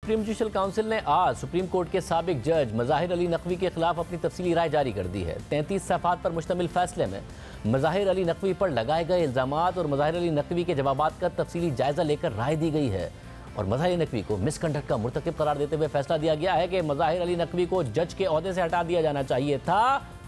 Supreme judicial council ने आज supreme court के साबिक जज मज़ाहिर अली नकवी के खिलाफ अपनी तफसीली राय जारी कर दी है। 33 सफ़हात पर मुश्तमिल फैसले में मज़ाहिर अली नकवी पर लगाए गए इल्ज़ामात और मज़ाहिर अली नकवी के जवाबात का तफसीली जायज़ा लेकर राय दी गई है और मज़ाहिर नकवी को मिसकंडक्ट का मुर्तकिब करार देते हुए फैसला दिया गया है कि मज़ाहिर अली नकवी को जज के ओहदे से हटा दिया जाना चाहिए था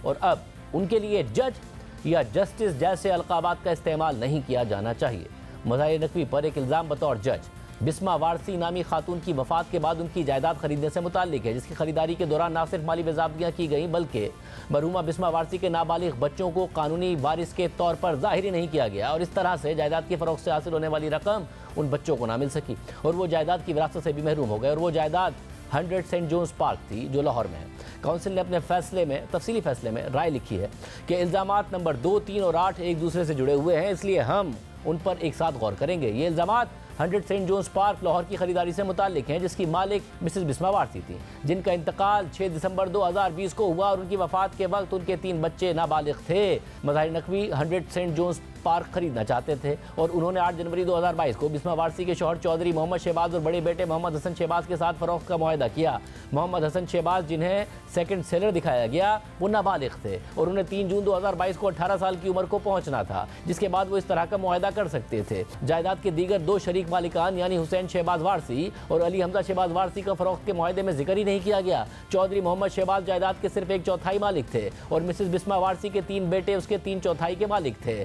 और अब उनके लिए जज या जस्टिस जैसे अलकाबात का इस्तेमाल नहीं किया जाना चाहिए। मज़ाहिर नकवी पर एक इल्ज़ाम बतौर जज बिस्मा वारसी नामी खातून की वफ़ात के बाद उनकी जायदाद खरीदने से मुताल्लिक है, जिसकी खरीदारी के दौरान न सिर्फ माली बेज़ाब्तियाँ की गई बल्कि मरहूमा बिस्मा वारसी के नाबालिग बच्चों को कानूनी वारिस के तौर पर ज़ाहिर ही नहीं किया गया और इस तरह से जायदाद के फ़रोग़ से हासिल होने वाली रकम उन बच्चों को ना मिल सकी और वो जायदाद की विरासत से भी महरूम हो गए और वो जायदाद 100 सेंट जोन्स पार्क थी जो लाहौर में है। काउंसिल ने अपने फैसले में तफसीली फैसले में राय लिखी है कि इल्ज़ामात नंबर 2, 3 और 8 एक दूसरे से जुड़े हुए हैं, इसलिए हम उन पर एक साथ गौर करेंगे। ये इल्ज़ामात 100 सेंट जोन्स पार्क लाहौर की खरीदारी से मुताल्लिक हैं, जिसकी मालिक मिसेस बिस्मा वारसी थी, जिनका इंतकाल 6 दिसंबर 2020 को हुआ और उनकी वफ़ात के वक्त उनके 3 बच्चे नाबालिग थे। Mazahir Naqvi 100 Saint John's Park खरीदना चाहते थे और उन्होंने 8 जनवरी 2022 को बिस्मा वारसी के शौहर चौधरी मोहम्मद शहबाज और बड़े बेटे मोहम्मद हसन शहबाज के साथ फरोख्त का मुआहदा किया। मोहम्मद हसन शहबाज, जिन्हें सेकंड सेलर दिखाया गया, वो नाबालिग थे और उन्हें 3 जून 2022 को 18 साल की उम्र को पहुंचना था, जिसके बाद वो इस तरह का मुआहदा कर सकते थे। जायदाद के दीगर 2 शरीक मालिकान यानी हुसैन शहबाज वारसी और अली हमजा शहबाज वारसी का फरोख्त के मुआहदे में जिक्र ही नहीं किया गया। चौधरी मोहम्मद शहबाज जायदाद के सिर्फ 1/4 मालिक थे और मिसेस बिस्मा वारसी के 3 बेटे उसके 3/4 के मालिक थे।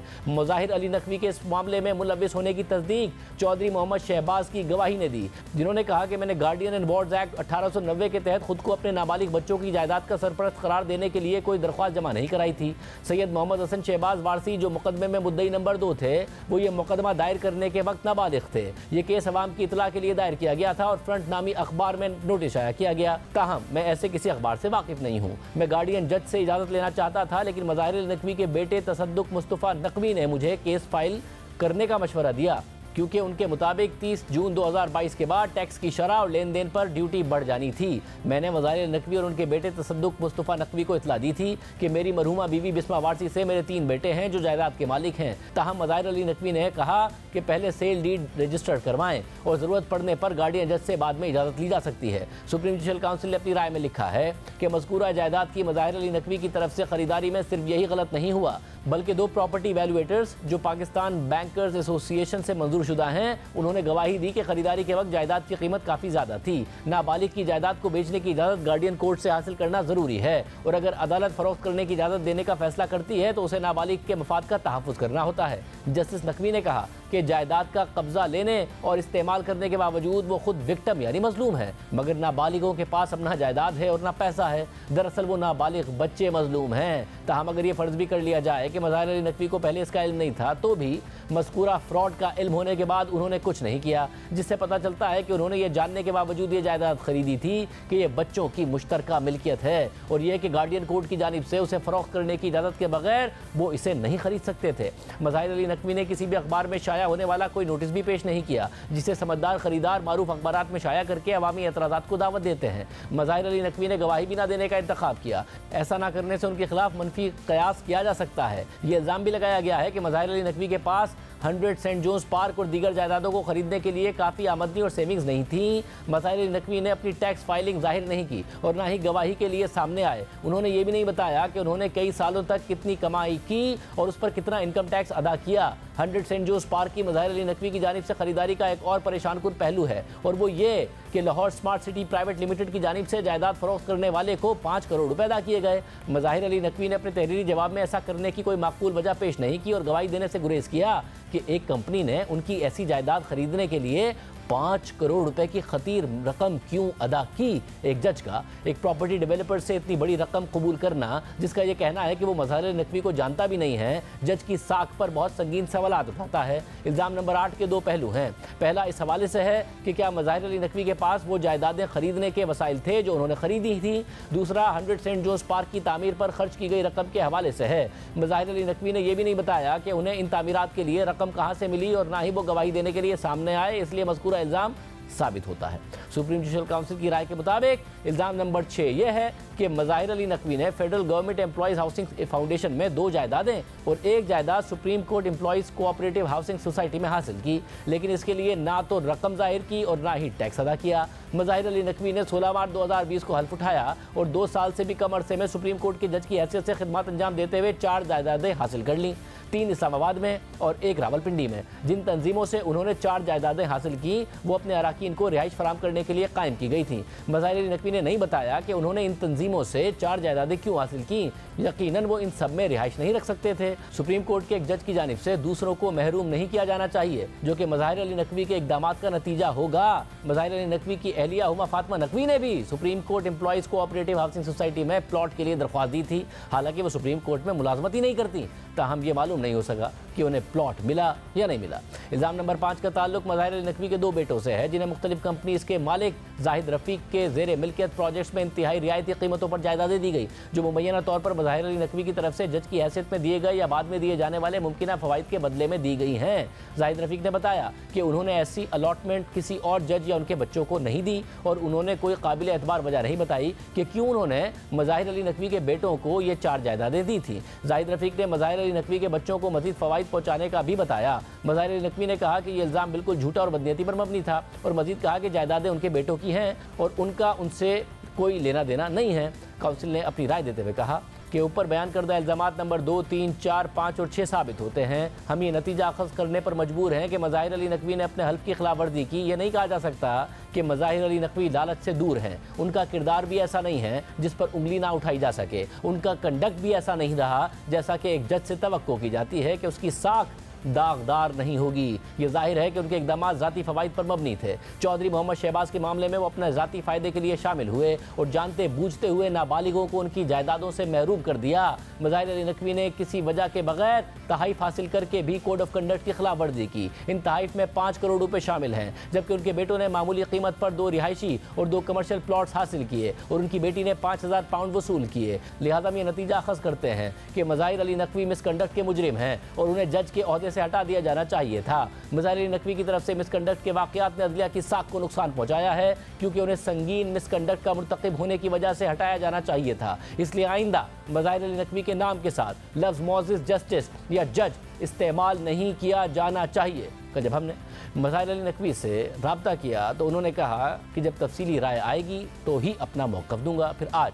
मज़ाहिर अली नकवी इस मामले में मुलविस होने की तस्दीक चौधरी मोहम्मद शहबाज की गवाही ने दी, जिन्होंने कहा कि मैंने गार्डियन एंड वार्ड्स एक्ट 1890 के तहत खुद को अपने नाबालिग बच्चों की जायदाद का सरपरस्त करार देने के लिए कोई दरख्वास्त जमा नहीं कराई थी। सैयद मोहम्मद हसन शहबाज वारसी, जो मुकदमे में मुद्दई नंबर 2 थे, वो ये मुकदमा दायर करने के वक्त नाबालिग थे। ये केस अवाम की इतला के लिए दायर किया गया था और फ्रंट नामी अखबार में नोटिस आया किया गया। ताहम मैं ऐसे किसी अखबार से वाकिफ नहीं हूँ। मैं गार्डियन जज से इजाज़त लेना चाहता था, लेकिन मज़ाहिर अली नकवी के बेटे तसद्दुक मुस्तफ़ा नकवी ने मुझे केस फाइल करने का मशवरा दिया, क्योंकि उनके मुताबिक 30 जून 2022 के बाद टैक्स की शरह और लेन देन पर ड्यूटी बढ़ जानी थी। मैंने मज़ाहिर नकवी और उनके बेटे तसद्दुक मुस्तफ़ा नकवी को इतला दी थी कि मेरी मरहूमा बीवी बिस्मा वारसी से मेरे 3 बेटे हैं जो जायदाद के मालिक हैं। ताहम मज़ाहिर अली नकवी ने कहा कि पहले सेल डीड रजिस्टर्ड करवाएं और ज़रूरत पड़ने पर गार्डियन जज से बाद में इजाज़त ली जा सकती है। सुप्रीम जुडिशल काउंसिल ने अपनी राय में लिखा है कि मज़कूरा जायदाद की मज़ाहिर अली नकवी की तरफ से खरीदारी में सिर्फ यही गलत नहीं हुआ, बल्कि 2 प्रॉपर्टी वैल्यूएटर्स जो पाकिस्तान बैंकर्स एसोसिएशन से मंजूर शुदा हैं, उन्होंने गवाही दी कि खरीदारी के वक्त जायदाद की कीमत काफ़ी ज़्यादा थी। नाबालिग की जायदाद को बेचने की इजाज़त गार्डियन कोर्ट से हासिल करना ज़रूरी है और अगर अदालत फ़रोख्त करने की इजाज़त देने का फैसला करती है तो उसे नाबालिग के मफाद का तहफ़्फ़ुज़ करना होता है। जस्टिस नकवी ने कहा कि जायदाद का कब्जा लेने और इस्तेमाल करने के बावजूद वो खुद विक्टिम यानी मजलूम है, मगर नाबालिगों के पास अब ना जायदाद है और ना पैसा है। दरअसल वो नाबालिग बच्चे मजलूम हैं। ताहम अगर ये फ़र्ज़ भी कर लिया जाए कि मज़ाहिर अली नकवी को पहले इसका इल्म नहीं था, तो भी मज़कूरा फ्रॉड का इल्म होने के बाद उन्होंने कुछ नहीं किया, जिससे पता चलता है कि उन्होंने ये जानने के बावजूद ये जायदाद खरीदी थी कि ये बच्चों की मुश्तरका मिल्कियत है और यह कि गार्डियन कोर्ट की जानिब से उसे फ़रोख्त करने की इजाज़त के बगैर वो इसे नहीं खरीद सकते थे। मज़ाहिर अली नकवी ने किसी भी अखबार में शाया होने वाला कोई नोटिस भी पेश नहीं किया, जिसे समझदार खरीदार मारूफ अखबारात में शाया करके अवामी एतराज़ात को दावत देते हैं। मज़ाहिर अली नकवी ने गवाही भी ना देने का इंतखाब किया। ऐसा ना करने से उनके खिलाफ मनफी कयास किया जा सकता है। ये इल्ज़ाम भी लगाया गया है कि मज़ाहिर अली नकवी के पास 100 सेंट जोन्स पार्क और दीगर जायदादों को खरीदने के लिए काफ़ी आमदनी और सेविंग्स नहीं थी। मज़ाहिर अली नकवी ने अपनी टैक्स फाइलिंग जाहिर नहीं की और ना ही गवाही के लिए सामने आए। उन्होंने ये भी नहीं बताया कि उन्होंने कई सालों तक कितनी कमाई की और उस पर कितना इनकम टैक्स अदा किया। 100 सेंट जोन्स पार्क की मज़ाहिर अली नकवी की जानिब से खरीदारी का एक और परेशान कुन पहलू है और वो ये कि Lahore smart city private limited की जानिब से जायदाद फ़रोख्त करने वाले को 5 करोड़ रुपए अदा किए गए। मज़ाहिर अली नकवी ने अपने तहरीरी जवाब में ऐसा करने की कोई माकूल वजह पेश नहीं की और गवाही देने से गुरेज किया कि एक कंपनी ने उनकी ऐसी जायदाद खरीदने के लिए 5 करोड़ रुपए की खतीर रकम क्यों अदा की। एक जज का एक प्रॉपर्टी डेवलपर से इतनी बड़ी रकम कबूल करना, जिसका यह कहना है कि वो मज़ाहिर अली नकवी को जानता भी नहीं है, जज की साख पर बहुत संगीन सवालात उठाता है। इल्ज़ाम नंबर 8 के 2 पहलू हैं। पहला इस हवाले से है कि क्या मज़ाहिर अली नकवी के पास वो जायदादें खरीदने के वसाइल थे जो उन्होंने खरीदी थी। दूसरा 100 सेंट जोन्स पार्क की तामीर पर खर्च की गई रकम के हवाले से है। मज़ाहिर अली नकवी ने यह भी नहीं बताया कि उन्हें इन तामीरात के लिए रकम कहाँ से मिली और ना ही वो गवाही देने के लिए सामने आए, इसलिए मज़कूरा इल्ज़ाम साबित होता है। सुप्रीम जुडिशल काउंसिल की राय के मुताबिक इल्ज़ाम नंबर 6 यह है कि मज़ाहिर अली नकवी ने federal government employees housing foundation में 2 जायदादें और 1 जायदाद supreme court employees cooperative housing society में हासिल की, लेकिन इसके लिए ना तो रकम जाहिर की और ना ही टैक्स अदा किया। मज़ाहिर अली नकवी ने 16 मार्च 2020 को हल्फ उठाया और 2 साल से भी कम अरसे में सुप्रीम कोर्ट के जज की हैसियत से खिदमत अंजाम देते हुए 4 जायदादें हासिल कर लीं, 3 इस्लामाबाद में और 1 रावलपिंडी में। जिन तंजीमों से उन्होंने 4 जायदादें हासिल की वो अपने अराकीन को रिहाइश फराम करने के लिए कायम की गई थी। मज़ाहिर अली नकवी ने नहीं बताया कि उन्होंने इन तंजीमों से 4 जायदादें क्यों हासिल की। यकीनन वो इन सब में रिहाइश नहीं रख सकते थे। सुप्रीम कोर्ट के एक जज की जानिब से दूसरों को महरूम नहीं किया जाना चाहिए, जो कि मज़ाहिर अली नकवी के इक़दामात का नतीजा होगा। मज़ाहिर अली नकवी की अहलिया हुमा फातिमा नकवी ने भी supreme court employees cooperative housing society में प्लॉट के लिए दरख्वास्त दी थी। हालांकि वो सुप्रीम कोर्ट में मुलाजमत ही नहीं करती, ताहम ये मालूम नहीं हो सका कि उन्हें प्लॉट मिला या नहीं मिला। इल्ज़ाम नंबर 5 का ताल्लुक मज़ाहिर अली नकवी के 2 बेटों से है, जिन्हें मुख्तलिफ कंपनीज के मालिक जाहिद रफ़ीक के ज़ेर मिल्कियत प्रोजेक्ट्स में इंतहाई रियायती कीमतों पर जायदादें दी गई, जो मुबैना तौर पर मज़ाहिर अली नकवी की तरफ से जज की हैसियत में दिए गए या बाद में दिए जाने वाले मुमकिना फ़वाइद के बदले में दी गई हैं। जाहिद रफ़ीक ने बताया कि उन्होंने ऐसी अलॉटमेंट किसी और जज या उनके बच्चों को नहीं दी और उन्होंने कोई काबिल एतबार वजह नहीं बताई कि क्यों उन्होंने मज़ाहिर अली नकवी के बेटों को ये 4 जायदादें दी थी। जाहिद रफ़ीक ने मज़ाहिर अली नकवी के बच्चों को मज़ीद फ़वाइद पहुँचाने का भी बताया। मज़ाहिर अली नकवी ने कहा कि ये इल्ज़ाम बिल्कुल झूठा और बदनीयती पर मबनी था और मज़ीद कहा कि जायदादें उनके बेटों की हैं और उनका उनसे कोई लेना देना नहीं है। काउंसिल ने अपनी राय देते हुए कहा कि ऊपर बयान करदा इल्ज़ामात नंबर 2, 3, 4, 5 और 6 साबित होते हैं। हम ये नतीजा अखज़ करने पर मजबूर हैं कि मज़ाहिर अली नकवी ने अपने हल्फ की खिलाफ वर्जी की। ये नहीं कहा जा सकता कि मज़ाहिर अली नकवी लालच से दूर हैं। उनका किरदार भी ऐसा नहीं है जिस पर उंगली ना उठाई जा सके। उनका कंडक्ट भी ऐसा नहीं रहा जैसा कि एक जज से तवक्को की जाती है कि उसकी साख दागदार नहीं होगी। ये जाहिर है कि उनके इक़दामात ज़ाती फ़वाइद पर मबनी थे। चौधरी मोहम्मद शहबाज के मामले में वो अपने ज़ाती फ़ायदे के लिए शामिल हुए और जानते बूझते हुए नाबालिगों को उनकी जायदादों से महरूम कर दिया। मज़ाहिर अली नकवी ने किसी वजह के बगैर तहाइफ हासिल करके भी कोड ऑफ कंडक्ट की खिलाफ वर्जी की। इन तहाइफ में 5 करोड़ रुपए शामिल हैं, जबकि उनके बेटों ने मामूली कीमत पर 2 रिहायशी और 2 कमर्शियल प्लॉट्स हासिल किए और उनकी बेटी ने 5000 पाउंड वसूल किए। लिहाजा हम ये नतीजा अखज़ करते हैं कि मज़ाहिर अली नकवी मिसकंडक्ट के मुजरिम हैं और उन्हें जज के ओहदे से हटा दिया जाना चाहिए था। मज़ाहिर अली नकवी की तरफ से मिसकंडक्ट के वाक़यात ने अदलिया की साख को नुकसान पहुंचाया है, क्योंकि उन्हें संगीन मिसकंडक्ट का मुर्तकिब होने की वजह से हटाया जाना चाहिए था। इसलिए आइंदा मज़ाहिर अली नकवी के नाम के साथ लफ्ज़ मोअज़्ज़िज़ जस्टिस या जज इस्तेमाल नहीं किया जाना चाहिए। जब हमने मज़ाहिर अली नकवी से रब्ता किया तो उन्होंने कहा कि जब तफसीली राय आएगी तो ही अपना मौक़िफ़ दूंगा। फिर आज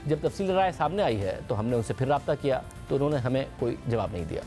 जब तफसीली राय सामने आई है तो हमने उनसे फिर रब्ता किया तो उन्होंने हमें कोई जवाब नहीं दिया।